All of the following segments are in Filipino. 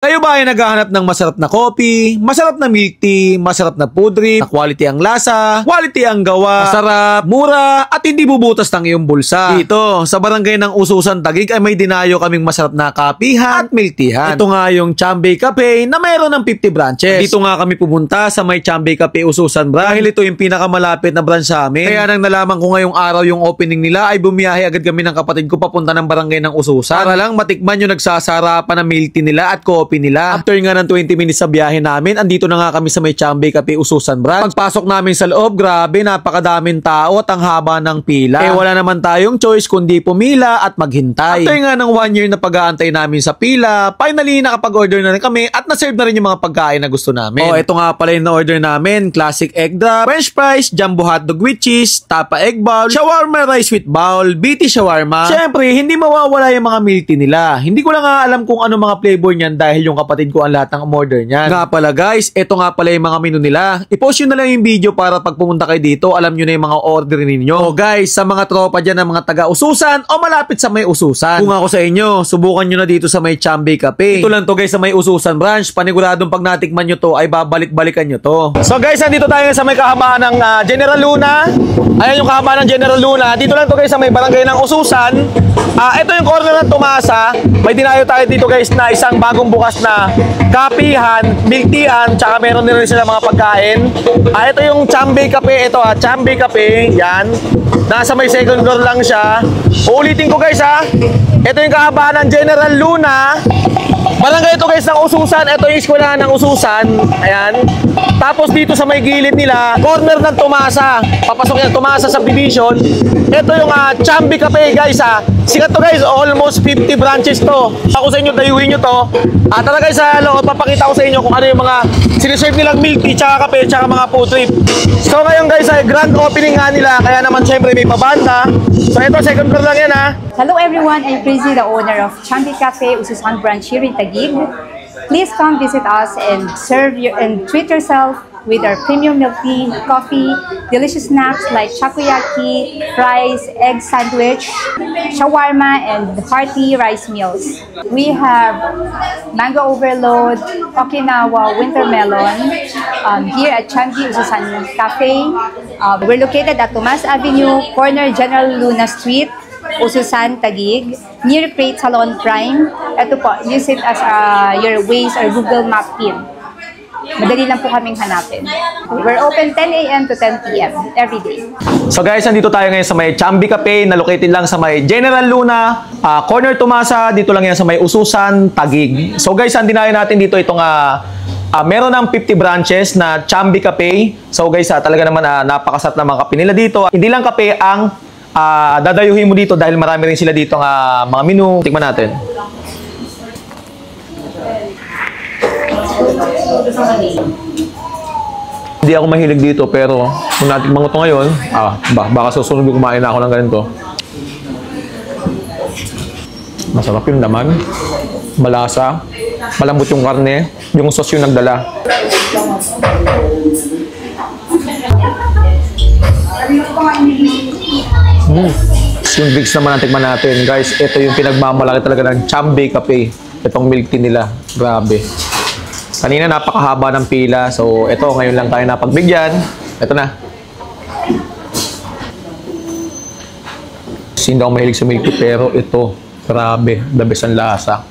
Kayo ba ay naghahanap ng masarap na coffee, masarap na milk tea, masarap na food drink, na quality ang lasa, quality ang gawa, masarap, mura, at hindi bubutas ng iyong bulsa? Dito, sa barangay ng Ususan, Taguig ay may dinayo kaming masarap na kapihan at milk teahan. Ito nga yung Chambay Cafe na mayroon ng 50 branches. Dito nga kami pumunta sa may Chambay Cafe Ususan branch dahil ito yung pinakamalapit na branch sa amin. Kaya nang nalaman ko ngayong araw yung opening nila ay bumiyahe agad kami ng kapatid ko papunta ng barangay ng Ususan para lang matikman yung nagsasarapan ng milk tea nila at coffee nila. After nga ng 20 minutes sa biyahe namin, andito na nga kami sa may Chambay Cafe Ususan branch. Pagpasok namin sa loob, grabe, napakadaming tao at ang haba ng pila. Eh wala naman tayong choice kundi pumila at maghintay. After nga ng 1 year na pag-aantay namin sa pila, finally nakapag-order na rin kami at na-serve na rin yung mga pagkain na gusto namin. Oh, ito nga pala yung na-order namin. Classic egg drop, french fries, jumbo hotdog with cheese, tapa egg bowl, shawarma rice with bowl, BT shawarma. Siyempre, hindi mawawala yung mga milk tea nila. Hindi ko lang nga alam kung ano mga flavor niyan dahil yung kapatid ko ang lahat ng order niyan. Nga pala guys, ito nga pala yung mga menu nila. I-post nyo na lang yung video para pag pumunta kayo dito, alam nyo na yung mga order ninyo. O guys, sa mga tropa dyan ng mga taga-Ususan o malapit sa may Ususan, kung ako sa inyo, subukan nyo na dito sa may Chambay Cafe. Ito lang to guys sa may Ususan branch. Paniguradong pag natikman nyo to ay babalik-balikan nyo to. So guys, nandito tayo sa may kahabaan ng General Luna. Ayan yung kahabaan ng General Luna. Dito lang to guys sa may barangay ng Ususan. Ito yung corner ng Tumasa. May dinayo tayo dito guys na isang bagong bukas na kapihan, milk teahan, tsaka meron din rin sila mga pagkain. Ito yung Chambay Cafe. Ito Chambay Cafe. Yan. Nasa may second floor lang siya. Uulitin ko guys Ito yung kahabaan ng General Luna. Barangay ito guys ng Ususan. Ito yung eskwelahan ng Ususan. Ayan. Tapos dito sa may gilid nila, corner ng Tumasa. Papasok yan, Tumasa Subdivision. Ito yung Chambay Cafe guys Sikat to guys, almost 50 branches to. Ako sa inyo, dayuhin nyo to. Tara guys sa loob, papakita ko sa inyo kung ano yung mga siniserve nilang milk tea, tsaka kape, tsaka mga food trip. So ngayon guys, grand opening nga nila. Kaya naman syempre may pabanda. So ito, second floor lang yan Hello everyone, I'm Prissy, the owner of Chambay Cafe, Ususan branch here in Taguig. Please come visit us and treat yourself with our premium milk tea, coffee, delicious snacks like takoyaki, fries, egg sandwich, shawarma, and hearty rice meals. We have mango overload, Okinawa winter melon here at Chambay Ususan Cafe. We're located at Tomas Avenue, corner General Luna Street, Ususan, Taguig, near Freight Salon Prime. Ito po, use it as your Waze or Google Map pin. Madali lang po kaming hanapin. We're open 10 a.m. to 10 p.m. every day. So guys, nandito tayo ngayon sa may Chambay Cafe na located lang sa may General Luna, corner Tumasa, dito lang yan sa may Ususan, Taguig. So guys, ang dinayo natin dito itong meron ng 50 branches na Chambay Cafe. So guys, talaga naman napakasarap na mga kape nila dito. Hindi lang kape ang dadayuhin mo dito dahil marami rin sila dito mga menu. Tikman natin. Hindi ako mahilig dito pero kung natikman ko ito ngayon, baka susunod kumain na ako ng ganito. Masarap yung laman, malasa, malambot yung karne, yung sauce yung nagdala. Yung drinks naman natikman natin, guys. Ito yung pinagmamalaki talaga ng Chambay Cafe. Itong milk tea nila, grabe. Kanina napakahaba ng pila. So, ito, ngayon lang tayo napagbigyan. Ito na. Hindi ako mahilig sa milk tea, pero ito, grabe. The best ang lasa.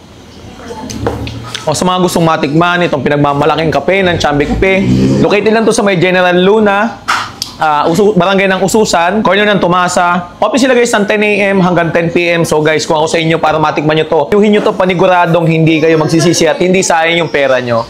O sa mga gustong matikman, itong pinagmamalaking kape ng Chambay Cafe. Located lang to sa may General Luna. Barangay ng Ususan, corner ng Tumasa. Open sila guys ng 10 a.m. hanggang 10 p.m. So guys, kung ako sa inyo para matikman nyo to, yuhin nyo to, paniguradong hindi kayo magsisisi at hindi sayang yung pera nyo.